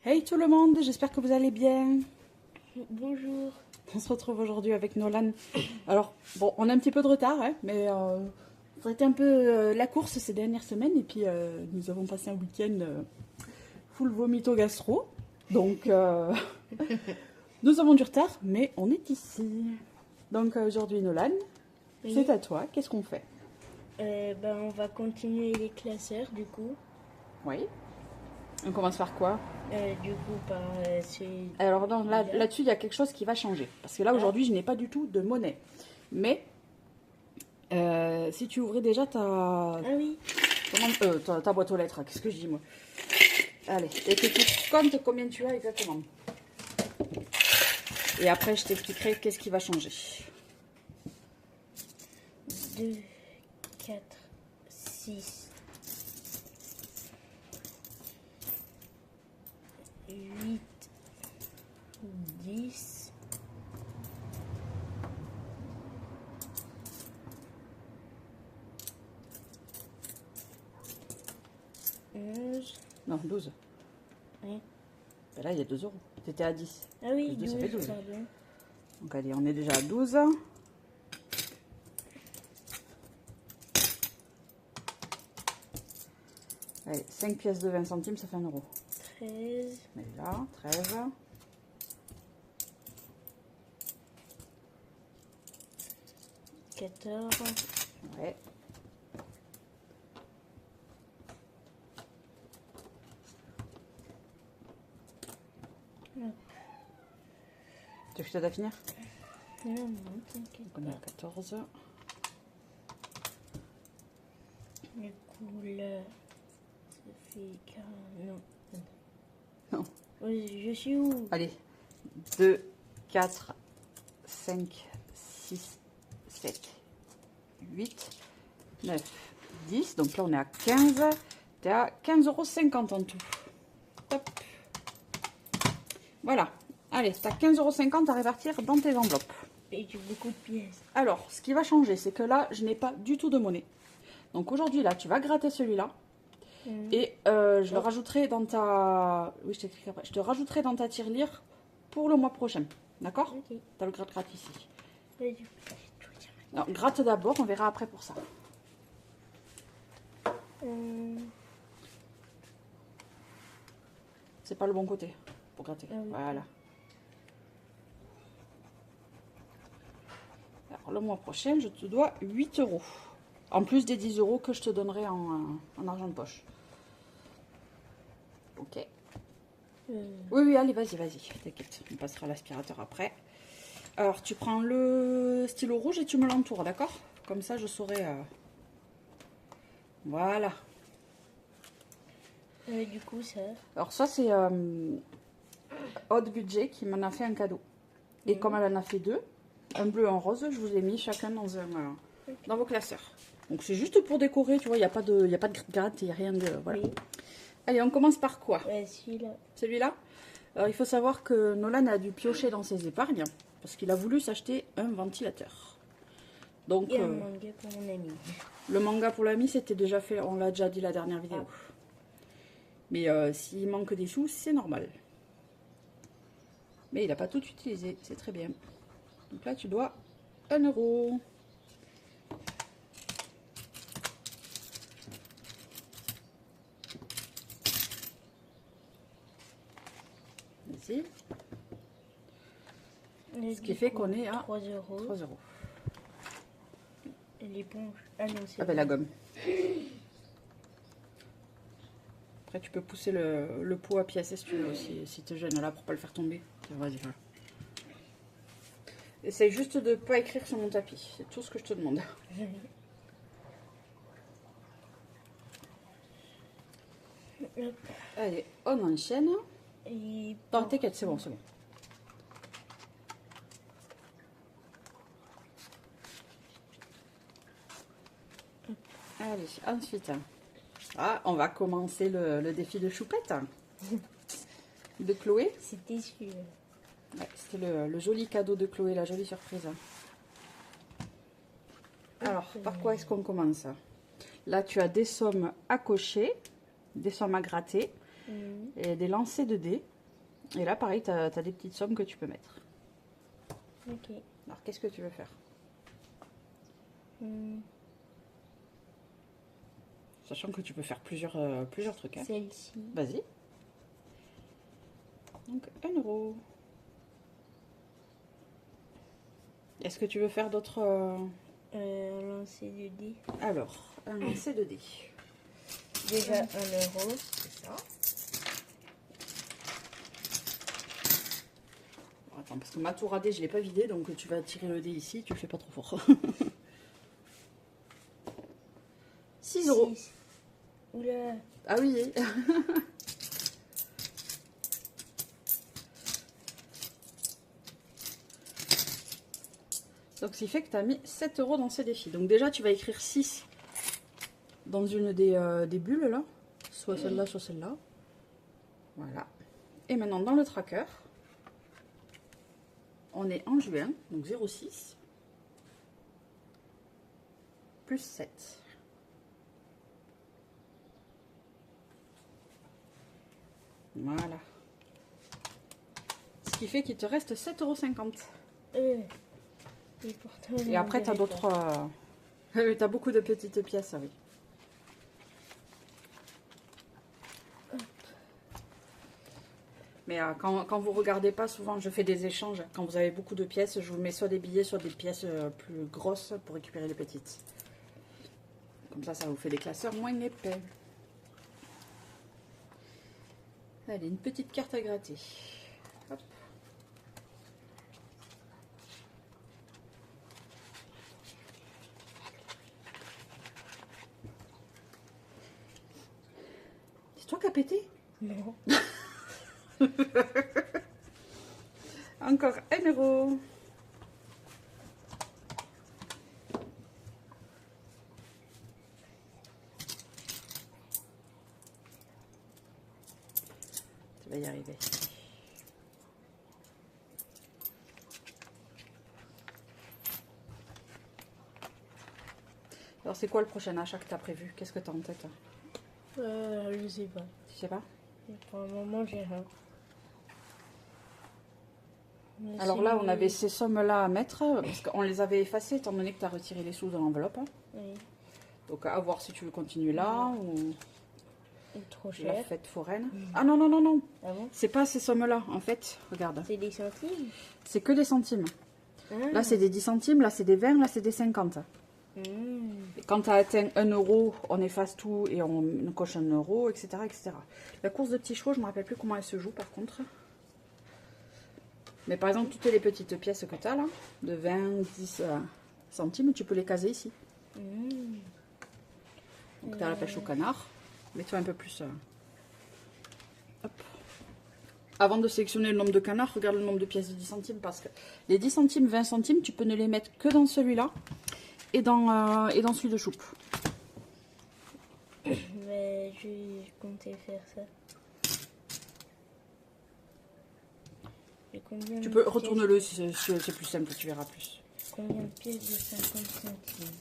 Hey tout le monde, j'espère que vous allez bien. Bonjour. On se retrouve aujourd'hui avec Nolan. Alors, bon, on a un petit peu de retard, hein, mais ça a été un peu la course ces dernières semaines. Et puis, nous avons passé un week-end full vomito gastro. Donc, nous avons du retard, mais on est ici. Donc, aujourd'hui, Nolan, Oui. c'est à toi. Qu'est-ce qu'on fait? On va continuer les classeurs du coup. Oui. On commence par quoi? Par celui. Alors non, là-dessus, il y a quelque chose qui va changer. Parce que là, aujourd'hui, je n'ai pas du tout de monnaie. Mais, si tu ouvrais déjà Ah oui. ta boîte aux lettres, qu'est-ce que je dis, moi? Allez, et que tu comptes combien tu as exactement. Et après, je t'expliquerai qu'est-ce qui va changer. 2, 4, 6, 8, 10, 11. Non, 12. Oui. Ben là, il y a 2 euros. Tu étais à 10. Ah oui, Plus deux, ça fait 12. pardon. Donc allez, on est déjà à 12. Allez, 5 pièces de 20 centimes, ça fait 1 euro. 13, Mais là, 13. 14, Ouais. Tu veux que je t'aide à finir? non, t'inquiète Donc on est à 14. Du coup, là, ça fait 40. Non. Non. Oui, je suis où? Allez, 2, 4, 5, 6, 7, 8, 9, 10. Donc là, on est à 15. Tu es à 15,50 € en tout. Top. Voilà. Allez, tu as 15,50 € à répartir dans tes enveloppes. Et j'ai beaucoup de pièces. Alors, ce qui va changer, c'est que là, je n'ai pas du tout de monnaie. Donc aujourd'hui, là, tu vas gratter celui-là. Et je le rajouterai dans ta... Oui, je t'expliquerai après. Je te rajouterai dans ta tirelire pour le mois prochain. D'accord? Ok. Tu as le gratte-gratte ici. Et du coup, je vais tout dire. Non, gratte d'abord, on verra après pour ça. C'est pas le bon côté pour gratter. Ah oui. Voilà. Alors, le mois prochain, je te dois 8 €. En plus des 10 € que je te donnerai en argent de poche. Ok. Oui, oui, allez, vas-y, t'inquiète. On passera l'aspirateur après. Alors, tu prends le stylo rouge et tu me l'entoures, d'accord? Comme ça, je saurai... Voilà. Du coup, ça. Alors, ça, c'est Haute Budget qui m'en a fait un cadeau. Et comme elle en a fait 2, un bleu et un rose, je vous ai mis chacun dans vos classeurs. Donc, c'est juste pour décorer, tu vois, il n'y a pas de gratte, il n'y a rien de... Voilà. Oui. Allez, on commence par quoi? Celui-là. Celui-là. Alors, il faut savoir que Nolan a dû piocher dans ses épargnes parce qu'il a voulu s'acheter un ventilateur. Donc, Et un manga pour mon ami. le manga pour l'ami, c'était déjà fait, on l'a déjà dit la dernière vidéo. Mais s'il manque des sous, c'est normal. Mais il n'a pas tout utilisé, c'est très bien. Donc là, tu dois 1 €. Vas-y. Ce qui fait qu'on est à 3 euros. 3 €. Et l'éponge. Ah non, c'est. Ah ben la gomme. Après, tu peux pousser le pot à pièces si tu veux aussi, si tu es jeune là pour pas le faire tomber. Vas-y, voilà. Essaye juste de ne pas écrire sur mon tapis, c'est tout ce que je te demande. Allez, on enchaîne. Et Non, t'inquiète, c'est bon, c'est bon. Allez, ensuite, on va commencer le défi de choupette de Chloé. c'était celui-là. Ouais, c'était le joli cadeau de Chloé, la jolie surprise. Alors, par quoi est-ce qu'on commence? Là, tu as des sommes à cocher, des sommes à gratter et des lancers de dés. Et là, pareil, tu as des petites sommes que tu peux mettre. Ok. Alors, qu'est-ce que tu veux faire? Sachant que tu peux faire plusieurs trucs. Hein. Celle-ci. Vas-y. Donc, 1 euro. Est-ce que tu veux faire d'autres... Un lancer de dés. Alors, un lancer de dés. Déjà 1 euro. C'est ça. Bon, attends, parce que ma tour à dés, je ne l'ai pas vidée, donc tu vas tirer le dé ici, tu le fais pas trop fort. 6 euros. 6. Oula. Ah oui. Donc, ce qui fait que tu as mis 7 euros dans ces défis. Donc, déjà, tu vas écrire 6 dans une des bulles, là. Soit celle-là, soit celle-là. Voilà. Et maintenant, dans le tracker, on est en juin, donc 0,6 plus 7. Voilà. Ce qui fait qu'il te reste 7,50 €. Et pourtant, Et après, tu as d'autres... tu as beaucoup de petites pièces, oui. Mais quand vous regardez pas, souvent je fais des échanges. Quand vous avez beaucoup de pièces, je vous mets soit des billets, soit des pièces plus grosses pour récupérer les petites. Comme ça vous fait des classeurs moins épais. Allez, une petite carte à gratter. Hop. C'est toi qui as pété? Non. Encore 1 euro. Tu vas y arriver. Alors c'est quoi le prochain achat que tu as prévu? Qu'est-ce que tu as en tête? Je sais pas. Tu sais pas? Et pour le moment, j'ai rien. Mais Alors là, on avait ces sommes-là à mettre, parce qu'on les avait effacées, étant donné que tu as retiré les sous de l'enveloppe. Oui. Donc à voir si tu veux continuer là, ou Trop la cher. fête foraine. Ah non, non, non, non. Ah bon? C'est pas ces sommes-là, en fait. Regarde. C'est des centimes? C'est que des centimes. Ah. Là, c'est des 10 centimes, là, c'est des 20, là, c'est des 50. Et quand tu as atteint 1 euro, on efface tout et on coche 1 euro, etc., etc. La course de petits chevaux, je ne me rappelle plus comment elle se joue, par contre. Mais par exemple, toutes les petites pièces que tu as là, de 20, 10 centimes, tu peux les caser ici. Donc tu as la pêche au canard. Mets-toi un peu plus. Hop. Avant de sélectionner le nombre de canards, regarde le nombre de pièces de 10 centimes. Parce que les 10 centimes, 20 centimes, tu peux ne les mettre que dans celui-là et dans celui de choupe. Mais je comptais faire ça. Et combien Tu de peux pièces- retourner-le si c'est plus simple, tu verras plus. Combien de pièces de 50 centimes?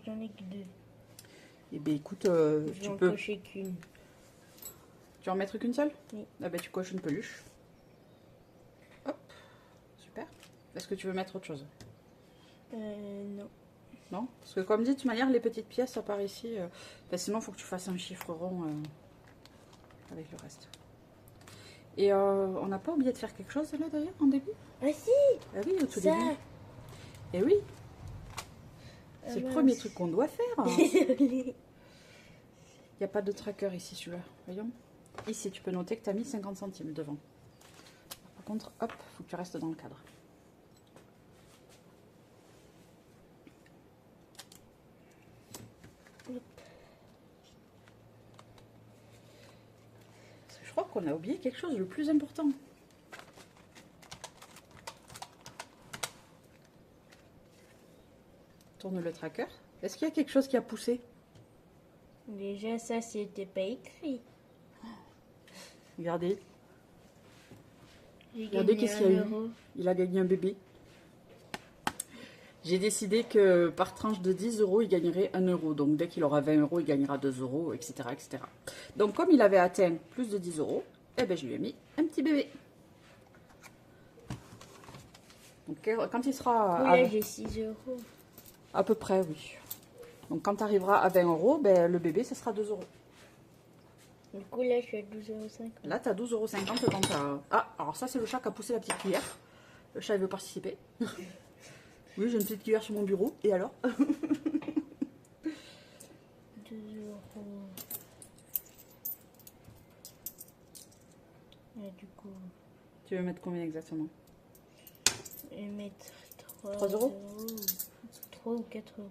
J'en ai que 2. Eh bien écoute, Je vais tu en peux... cocher qu'une. Tu vas en mettre qu'une seule? Oui. Ah ben tu coches une peluche. Hop, super. Est-ce que tu veux mettre autre chose? Non. Non? Parce que comme dit, de toute manière, les petites pièces, ça part ici. Sinon, il faut que tu fasses un chiffre rond avec le reste. Et on n'a pas oublié de faire quelque chose là d'ailleurs en début? Ah si! Ah oui, au tout Ça! début. Eh oui, c'est le premier truc qu'on doit faire. Désolée. Il n'y a pas de tracker ici, celui-là. Voyons. Ici, tu peux noter que tu as mis 50 centimes devant. Par contre, hop, il faut que tu restes dans le cadre. Parce que je crois qu'on a oublié quelque chose, le plus important. Tourne le tracker. Est-ce qu'il y a quelque chose qui a poussé? Déjà, ça, c'était pas écrit. Regardez. J'ai Regardez gagné qu'est-ce qu'il y a eu. 1 euro. Il a gagné un bébé. J'ai décidé que par tranche de 10 euros, il gagnerait 1 euro. Donc dès qu'il aura 20 euros, il gagnera 2 euros, etc., etc. Donc comme il avait atteint plus de 10 euros, eh ben, je lui ai mis un petit bébé. Donc quand il sera Oui, là, j'ai 6 euros. à peu près, oui. Donc quand tu arriveras à 20 euros, ben, le bébé, ce sera 2 euros. Du coup, là, je suis à 12,50 €. Là, tu as 12,50 € quand tu as... Ah, alors ça, c'est le chat qui a poussé la petite cuillère. Le chat, il veut participer. Oui, j'ai une petite cuillère sur mon bureau. Et alors? 2 euros. Et du coup, Tu veux mettre combien exactement? je vais mettre 3 3 euros. 3 ou 4 euros.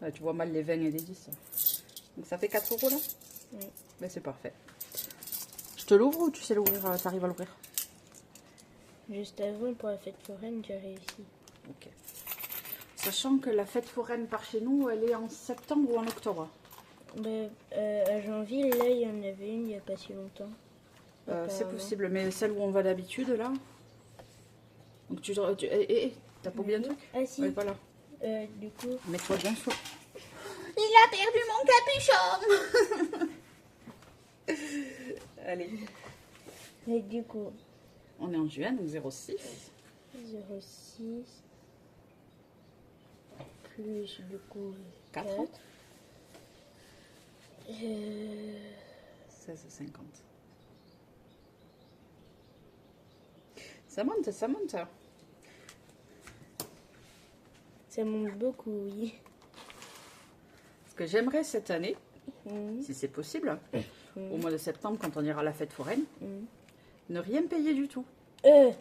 Ouais, tu vois mal les 20 et les 10. Donc ça fait 4 euros là? Oui. Ben, c'est parfait. Je te l'ouvre ou tu sais l'ouvrir? T'arrives à l'ouvrir? Juste avant, pour la fête foraine, j'ai réussi. Ok. Sachant que la fête foraine par chez nous, elle est en septembre ou en octobre? Ben, à Janville, là, il y en avait une il n'y a pas si longtemps. C'est Apparemment. possible, mais celle où on va d'habitude là. Donc t'as pas oublié un truc? Ah si, Ouais, voilà. du coup, Mets-toi bien chaud. Il a perdu mon capuchon. Allez. et du coup, On est en juin, donc 0,6. 0,6 plus du coup 4. 4. 16,50. Ça monte, ça monte. Ça monte beaucoup, oui. Ce que j'aimerais cette année, Mhm. si c'est possible, au mois de septembre, quand on ira à la fête foraine, Mhm. ne rien payer du tout. Et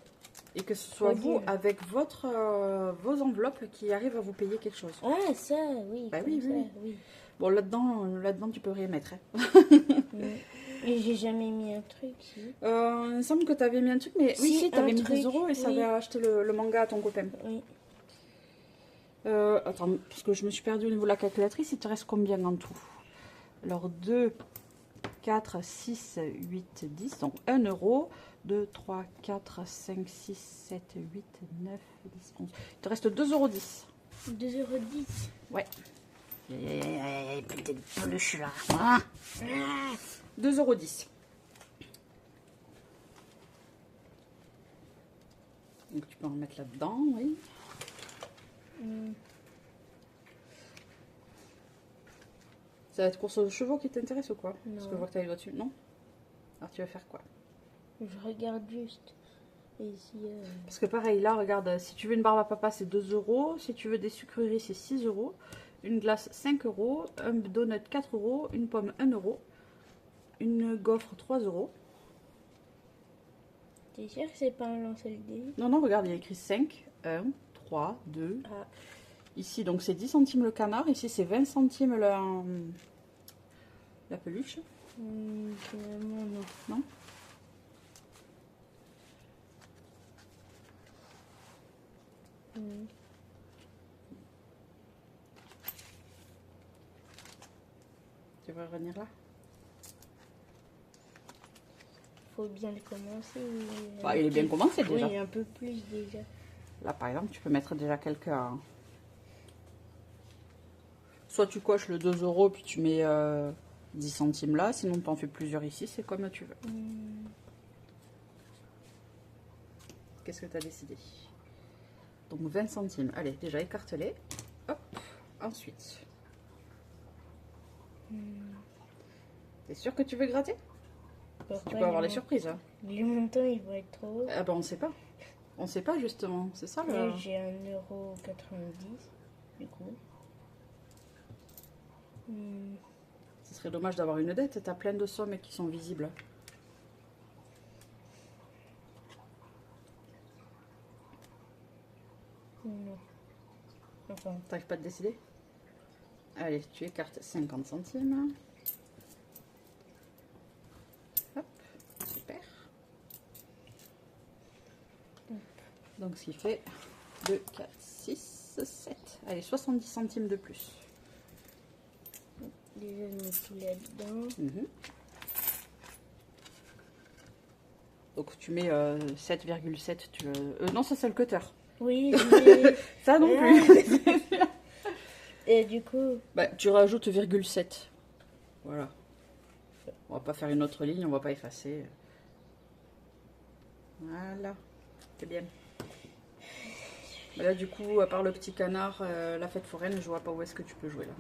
que ce soit Faut vous, dire. avec vos enveloppes, qui arrivent à vous payer quelque chose. Ah, ça, oui. Bah comme oui, ça, oui. oui. Bon, là-dedans, tu peux rien mettre. Hein. Mhm. Et j'ai jamais mis un truc, si. Il me semble que tu avais mis un truc, mais oui, Si, si, tu avais un mis truc, 10 euros et ça oui. avait acheté le manga à ton copain. Oui. Attends, parce que je me suis perdue au niveau de la calculatrice, il te reste combien en tout? Alors 2, 4, 6, 8, 10, donc 1 euro. 2, 3, 4, 5, 6, 7, 8, 9, 10, 11. Il te reste 2,10 €. 2,10 €. Ouais. Peut-être pas le chat. Ah. 2,10 €. Donc tu peux en mettre là-dedans, oui. Ça va être course de chevaux qui t'intéresse ou quoi? Non. Parce que je vois que tu as les doigts dessus. Non? Alors tu vas faire quoi? Je regarde juste. Et ici, Parce que pareil, là, regarde, si tu veux une barbe à papa, c'est 2 euros. Si tu veux des sucreries, c'est 6 euros. Une glace, 5 euros. Un donut, 4 euros. Une pomme, 1 euro. Une gaufre, 3 euros. t'es sûr que c'est pas un lancer le dé? Non, non, regarde, il y a écrit 5, 1, 3, 2. Ah, Ici, donc, c'est 10 centimes le canard. Ici, c'est 20 centimes la peluche. finalement, non. Non? Tu veux revenir là? Faut bien le commencer. Bah, il est bien commencé déjà. Oui, un peu plus déjà. Là, par exemple, tu peux mettre déjà quelques... Soit tu coches le 2 euros, puis tu mets 10 centimes là. Sinon, tu en fais plusieurs ici. C'est comme tu veux. Qu'est-ce que tu as décidé? Donc, 20 centimes. Allez, déjà écarte-les. Hop. Ensuite. T'es sûr que tu veux gratter? Tu peux avoir les surprises. Hein. Les montants, ils vont être trop hauts. Ah ben, on sait pas. On sait pas, justement. C'est ça, le... Là, j'ai 1,90 € du coup. Ce serait dommage d'avoir une dette. Tu as plein de sommes qui sont visibles. Non. Enfin, T'arrives pas à te décider? Allez, tu écartes 50 centimes. Hop, super. Donc, ce qui fait 2, 4, 6, 7. Allez, 70 centimes de plus. déjà, je mets tout là-dedans. Donc tu mets 7,7. Non, ça c'est le cutter. Oui, mais... Ça non plus. Et du coup... Bah, tu rajoutes 0,7. Voilà. On va pas faire une autre ligne, on va pas effacer. Voilà. C'est bien. Bah là du coup, à part le petit canard, la fête foraine, je vois pas où est-ce que tu peux jouer là.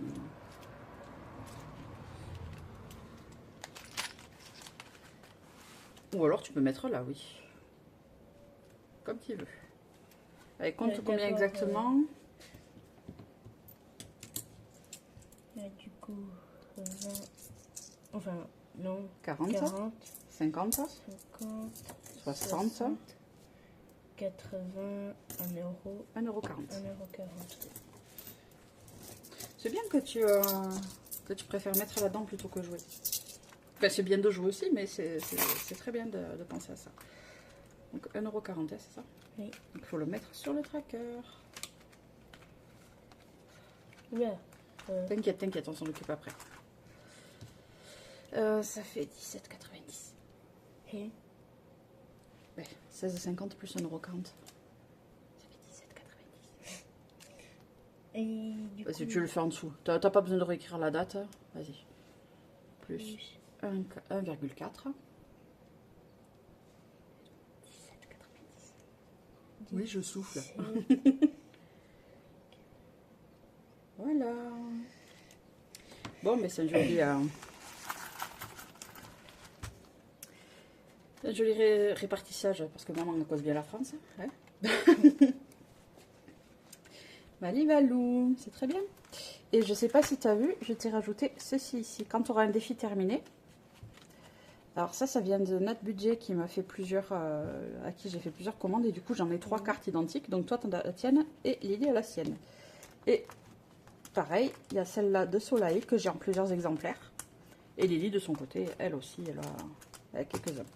Ou alors tu peux mettre là, oui. Comme tu veux. Allez, compte combien exactement. Du coup, 20... Enfin, non. 40, 40 50, 50, 60, 80, 1 euro. 1,40 €. 1,40 €. C'est bien que tu préfères mettre là-dedans plutôt que jouer. Enfin, c'est bien de jouer aussi, mais c'est très bien de penser à ça. Donc 1,40 €, c'est ça? Oui. Donc il faut le mettre sur le tracker. Oula. T'inquiète, t'inquiète, on s'en occupe après. Ça fait 17,90. Et Ouais, 16,50 plus 1,40 €. Ça fait 17,90. Et du coup... Vas-y, tu le fais en dessous. T'as pas besoin de réécrire la date. Vas-y. Plus 1,4. 17,90. Oui, je souffle. Voilà. Bon, mais c'est un joli... un joli répartissage, parce que maman me cause bien la France. Hein. Malivalou, c'est très bien. Et je sais pas si tu as vu, je t'ai rajouté ceci ici. Quand tu auras un défi terminé. Alors ça vient de Nat Budget qui m'a fait plusieurs, à qui j'ai fait plusieurs commandes. Et du coup, j'en ai 3 cartes identiques. Donc toi, tu as la tienne et Lily a la sienne. Et pareil, il y a celle-là de Soleil que j'ai en plusieurs exemplaires. Et Lily, de son côté, elle aussi, elle a quelques-uns.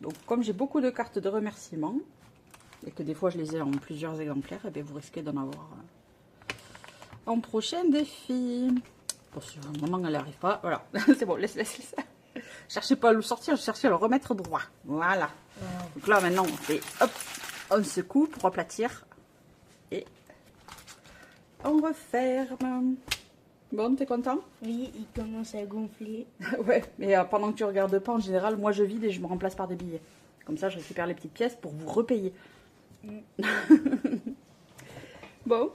Donc, comme j'ai beaucoup de cartes de remerciements, et que des fois je les ai en plusieurs exemplaires, et bien vous risquez d'en avoir en prochain défi. Bon, si maman elle n'arrive pas, voilà, c'est bon, laisse ça. Cherchez pas à le sortir, je cherchais à le remettre droit. Voilà. Donc là, maintenant, on fait, hop, on secoue pour aplatir. Et on referme. Bon, t'es content? Oui, il commence à gonfler. Ouais, mais pendant que tu regardes pas, en général, moi je vide et je me remplace par des billets. Comme ça, je récupère les petites pièces pour vous repayer. Bon,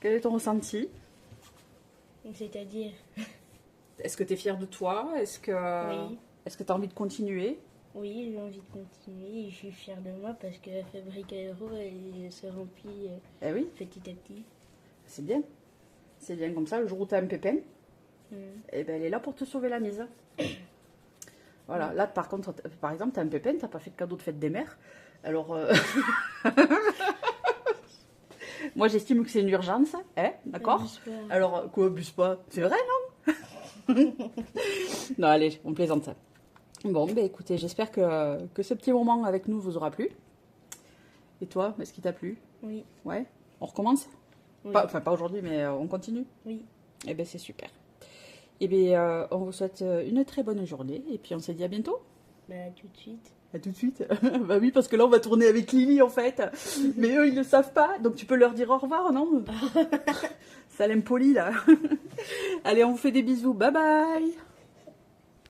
quel est ton ressenti? C'est-à-dire... Est-ce que tu es fière de toi? Est-ce que Oui. est-ce que tu as envie de continuer? Oui, j'ai envie de continuer et je suis fière de moi parce que la fabrique à euros, elle se remplit Eh oui, petit à petit. c'est bien. C'est bien comme ça, le jour où tu as un pépin, Mm. eh ben, elle est là pour te sauver la mise. Voilà, là par contre, par exemple, tu as un pépin, tu n'as pas fait de cadeau de fête des mères. Alors, moi j'estime que c'est une urgence, hein, d'accord? Abuse pas. Alors, quoi, abuse pas? C'est vrai, non? Non, allez, on plaisante. Bon, ben écoutez, j'espère que ce petit moment avec nous vous aura plu. Et toi, est-ce qu'il t'a plu? Oui. Ouais? On recommence? Oui. Enfin, pas aujourd'hui, mais on continue? Oui. Eh bien, c'est super. Eh bien, on vous souhaite une très bonne journée. Et puis, on se dit à bientôt. Bah, tout de suite. À tout de suite. Bah oui, parce que là, on va tourner avec Lily, en fait. Mais eux, ils ne savent pas. Donc, tu peux leur dire au revoir, non? Ça l'impoli, là. Allez, on vous fait des bisous. Bye bye.